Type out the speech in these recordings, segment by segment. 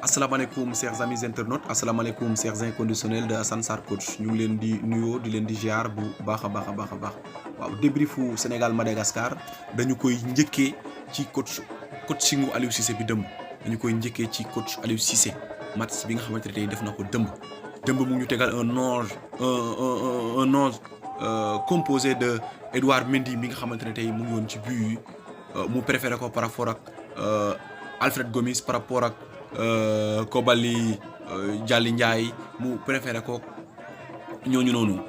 asalaamaaleykum chers amis internautes asalaamaaleykum chers inconditionnels de Assane Sarr coach ñu ngi leen di nuyoo di leen di ziar bu baax a baax a baax a baax waaw débriefu Sénégal Madagascar dañu koy njëkkee ci coachingu Aliou Cissé bi dëmb dañu koy njëkkee ci coach Aliou Cissé match bi nga xamante ne tey def na ko dëmb mu ñu tegal un onze composé de Edouard Mendy bi nga xamante ne tey mu ngi woon ci but yi mu préféré ko par rapport ak Alfred Gomis par rapport ak Kobali Dialli Ndiaye mu préféré ko ñooñu noonu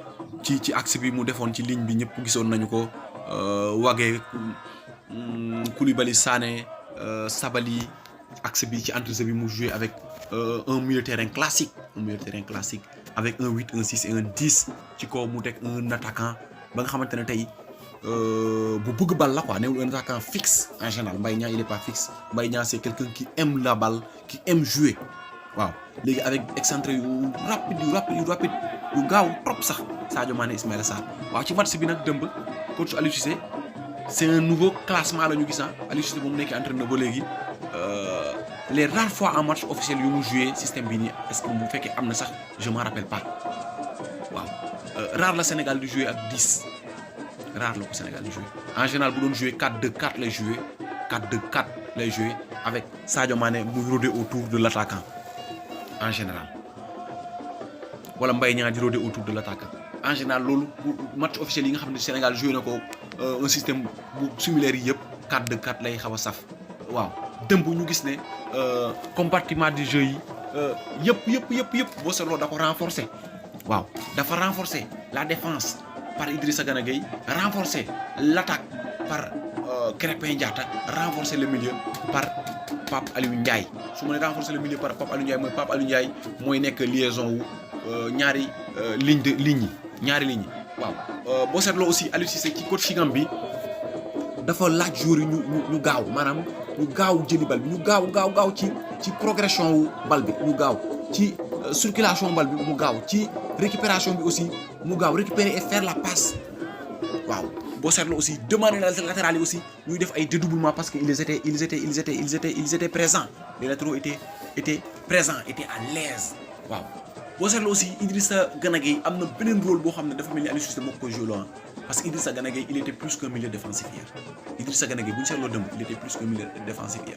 ci axe bi mu defoon ci ligne bi ñëpp gisoon nañu ko Wagué Koulibaly Sané Sabali axe bi ci entre bi mu joué avec un milieu de terrain classique avec un 8 un 6 et un 10 ci kaw mu teg un attaquant ba nga xamante ne tey bu bëgg balle la quoi néew un attaquant fixe en général Mbaye Niang il est pas fixe Mbaye Niang c'est quelqu'un qui aime la balle qui aime jouer waaw léegi avec excentré yu rapide yu gaaw trop sax Sadio Mané Ismaïla Sarr waaw ci match bi nag dëmb coach Aliou Cissé c'est un nouveau classement la ñu gis Aliou Cissé ba mu nekkee entraîneur ba léegi les rares fois en match officiel yu mu joué système bi nii est-ce que bu fekkee am na sax je m'en rappelle pas waaw rare la Sénégal di jouer ak 10 rare la ko Sénégal di jouer en général bu doon jouer 4-2-4 lay jouer 4-2-4 lay jouer avec Sadio Mané muy rôder autour de l'attaquant en général wala Mbaye Niang di rôder autour de l'attaquant en général loolu match officiel yi nga xam ne Sénégal joué na ko un système bu similaire yi yëpp 4-2-4 lay xaw a saf waaw dëmb ñu gis ne compartiment du jeu yi yëpp boo seetloo da ko renforcer waaw dafa renforcer la défense par Idrissa Gana Gueye renforcer l'attaque par Krépin Diatta renforcer le milieu par Pape Aliou Ndiaye su ma nee renforcer le milieu par Pape Aliou Ndiaye mooy nekk liaison wu ñaari ligne yi waaw boo seetloo aussi Aliou Cissé ci coaching bi dafa laaj joueurs yi ñu gaaw maanaam ñu gaaw jëli bal bi ñu gaaw ci progression wu bal bi ñu gaaw ci circulation bal bi mu gaaw ci récupération bi aussi mu gaaw récupérer et faire la passe waaw boo seetloo aussi demander latéral yi aussi ñuy def ay dédoublement parce que ils étaient présents les latéraux étaient présents étaient à l'aise waaw boo seetloo aussi Idrissa Gana Gueye am na beneen rôle boo xam ne dafa mel ni Aliou Cissé moo ko koy joué parce que Idrissa Gana Gueye il était plus qu'un milieu défensif hier Idrissa Gana Gueye bu ñu seetloo dëmb il était plus qu'un milieu défensif hier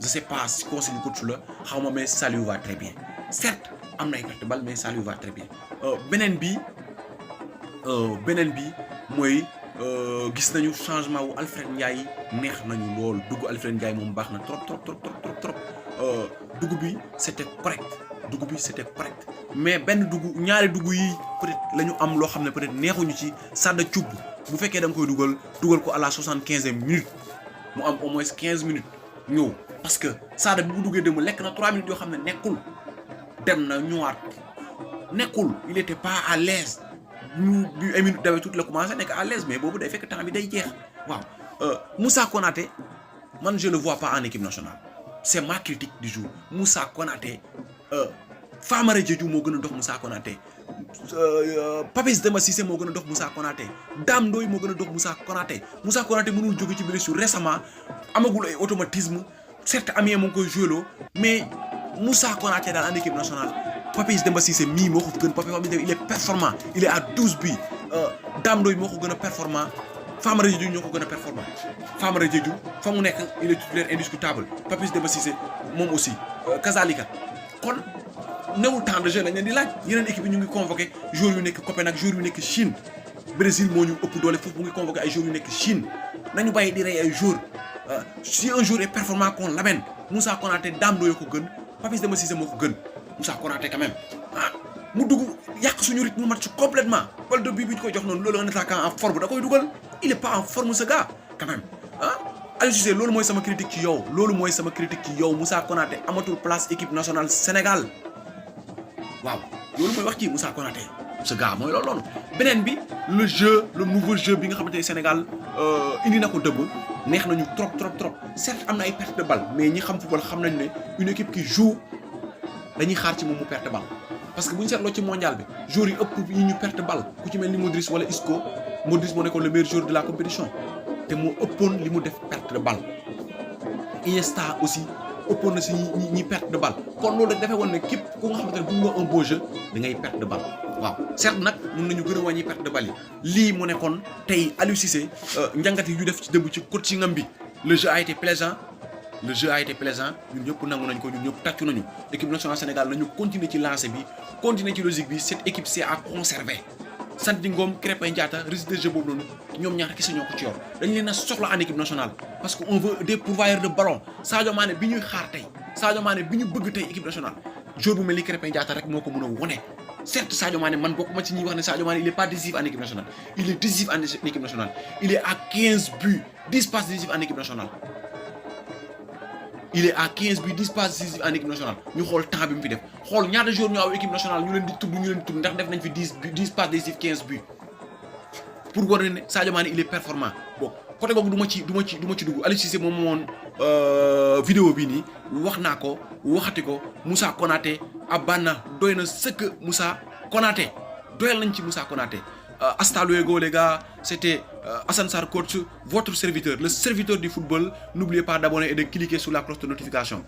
je sais pas si conseil coach la xaw ma mais ça lui va très bien certes am na ay perte balle mais ça lui va très bien beneen bi mooy gis nañu changement wu Alfred Ndiaye neex nañu lool dugg Alfred Ndiaye moom baax na trop dugg bi c'était correct mais ñaari dugg yi peut-être la ñu am loo xam ne peut-être neexuñu ci Sada Thioub bu fekkee da nga koy dugal ko à la 75e minute mu am au moins 15 minutes ñëw parce que Sada bi bu duggee dem lekk na 3 minutes yoo xam ne nekkul dem na ñëwaat nekkul il était pas à l'aise bi ay minutes dawee tuuti la commencé nekk à l'aise mais boobu day fekk temps bi day jeex waaw Moussa Konaté man je le vois pas en équipe nationale c'est ma critique du jour Moussa Konaté Famara Diédhiou moo gën a dox Moussa Konaté Papis Demba Cissé moo gën a dox Moussa Konaté Dame Ndoye moo gën a dox Moussa Konaté mënul jóge ci blessure récemment amagul ay automatisme certes Amiens moo ngi koy joué mais Moussa Konaté daal en équipe nationale Papis Demba Cissé mii moo ko gën Papis il est performant il est à 12 buts Dame Ndoye moo ko gën a performant Famara Diédhiou ñoo ko gën a performant Famara Diédhiou fa mu nekk il est titulaire indiscutable Papis Demba Cissé moom aussi kazalika kon newul temps de jeu lañ leen di laaj yeneen équipe yi ñu ngi convoqué joueurs yu nekk Copenhague joueurs yu nekk Chine Brésil moo ñu ëpp doole foofu mu ngi convoqué ay joueurs yu nekk Chine nañu bàyyi di rey ay joueurs si un joueur est performant qu'on l'amène Moussa Konaté Dame Ndoye ko gën Papis Demba Cissé moo ko gën Moussa Konaté quand même mu dugg yàq suñu rythme match complètement bal de but bi ñu koy jox noonu loolu un attaquant en forme da koy dugal il est pas en forme ce gars quand même Aliou Cissé loolu mooy sama critique ci yow Moussa Konaté amatul place équipe nationale Sénégal waaw loolu mooy wax ci Moussa Konaté ce gars mooy loolu beneen bi le nouveau jeu bi nga xamante ne Sénégal indi na ko dëgg neex nañu trop certes am na ay perte de balle mais ñi xam football xam nañu ne une équipe qui joue dañuy xaar ci moom mu perte balle parce que bu ñu seetloo ci mondial bi joueurs yi ëpp yi ñu perte balle ku ci mel ni Modric wala Isco Modric moo nekkoon le meilleur joueur de la compétition te moo ëppoon li mu def perte de balle Iniesta aussi ëppoon na si ñi perte de balle kon loolu dafay woon ne képp ku nga xamante ne bu nga un beau jeu da ngay perte de balle waaw certes nag mën nañu gën a wàññi perte de balle yi lii mu nekkoon tey Aliou Cissé njàngat yi yu def ci dëmb ci coaching am bi le jeu a été plaisant ñun ñëpp nangu nañ ko ñun ñëpp tàccu nañu équipe nationale Sénégal nañu continuer ci lancé bi continuer ci logique bi cette équipe c'est à conserver Sandy Ngom Krépin Diatta risque de jeu boobu noonu ñoom ñaar kese ñoo ko ci yor dañ leen a soxla en équipe nationale parce que on veut des pourvoyeurs de ballon Sadio Mané bi ñuy xaar tey Sadio Mané bi ñu bëgg tey équipe nationale joueur bu mel ni Krépin Diatta rek moo ko mën a wone certes Sadio Mané man bokkuma ci ñi wax ne Sadio Mané il est pas décisif en équipe nationale il est décisif en équipe nationale il est à 15 buts 10 passes décisives en équipe nationale il est à 15 buts 10 passes décisives en équipe nationale ñu xool temps bi mu fi def xool ñaata joueurs ñoo aw équipe nationale ñu leen di tudd ndax def nañ fi 10 passes décisives 15 buts pour war ne Sadio Mané il est performant bon côté googu du ma ci dugg Aliou Cissé moom moon vidéo bi nii wax naa ko waxati ko Moussa Konaté Abana doy na sëkk Moussa Konaté doyal nañ ci Moussa Konaté hasta luego les gars, c'était Assane Sarr Coach, votre serviteur, le serviteur du football. N'oubliez pas d'abonner et de cliquer sur la cloche de notification.